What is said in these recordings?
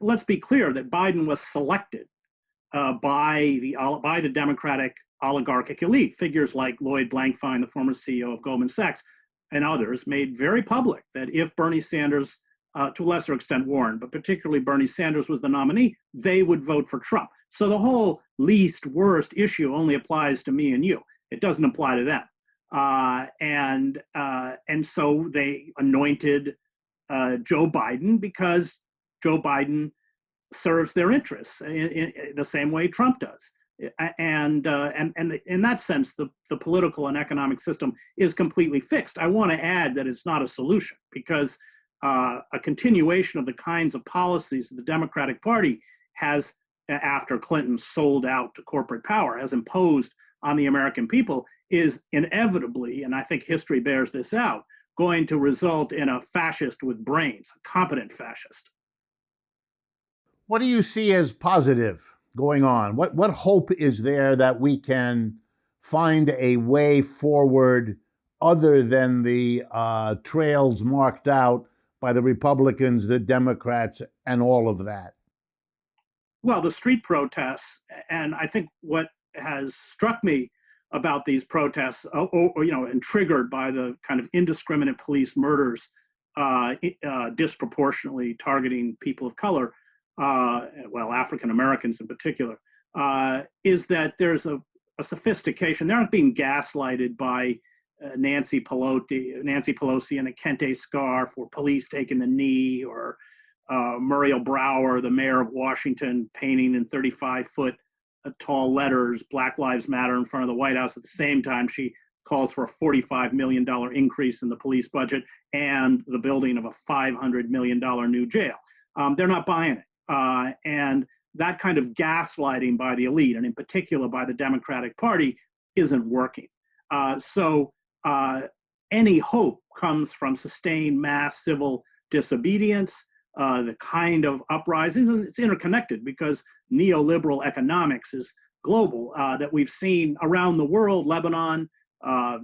let's be clear that Biden was selected by the Democratic oligarchic elite. Figures like Lloyd Blankfein, the former CEO of Goldman Sachs, and others made very public that if Bernie Sanders, to a lesser extent Warren, but particularly Bernie Sanders was the nominee, they would vote for Trump. So the whole least worst issue only applies to me and you. It doesn't apply to them. And so they anointed Joe Biden because Joe Biden serves their interests in the same way Trump does. And in that sense, the political and economic system is completely fixed. I want to add that it's not a solution, because a continuation of the kinds of policies that the Democratic Party has, after Clinton sold out to corporate power, has imposed on the American people, is inevitably, and I think history bears this out, going to result in a fascist with brains, a competent fascist. What do you see as positive going on? What hope is there that we can find a way forward other than the trails marked out by the Republicans, the Democrats, and all of that? Well, the street protests, and I think what has struck me about these protests, and triggered by the kind of indiscriminate police murders disproportionately targeting people of color, African Americans in particular, is that there's a sophistication. They're not being gaslighted by Nancy Pelosi and a Kente scarf, or police taking the knee, or Muriel Brower, the mayor of Washington, painting in 35-foot tall letters "Black Lives Matter" in front of the White House at the same time she calls for a $45 million increase in the police budget and the building of a $500 million new jail. They're not buying it. And that kind of gaslighting by the elite, and in particular by the Democratic Party, isn't working. So any hope comes from sustained mass civil disobedience, the kind of uprisings, and it's interconnected because neoliberal economics is global, that we've seen around the world, Lebanon,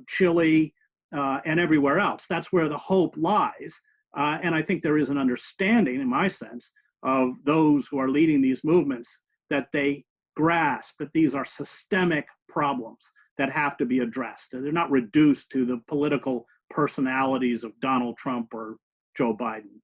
Chile, and everywhere else. That's where the hope lies. And I think there is an understanding, in my sense, of those who are leading these movements, that they grasp that these are systemic problems that have to be addressed. They're not reduced to the political personalities of Donald Trump or Joe Biden.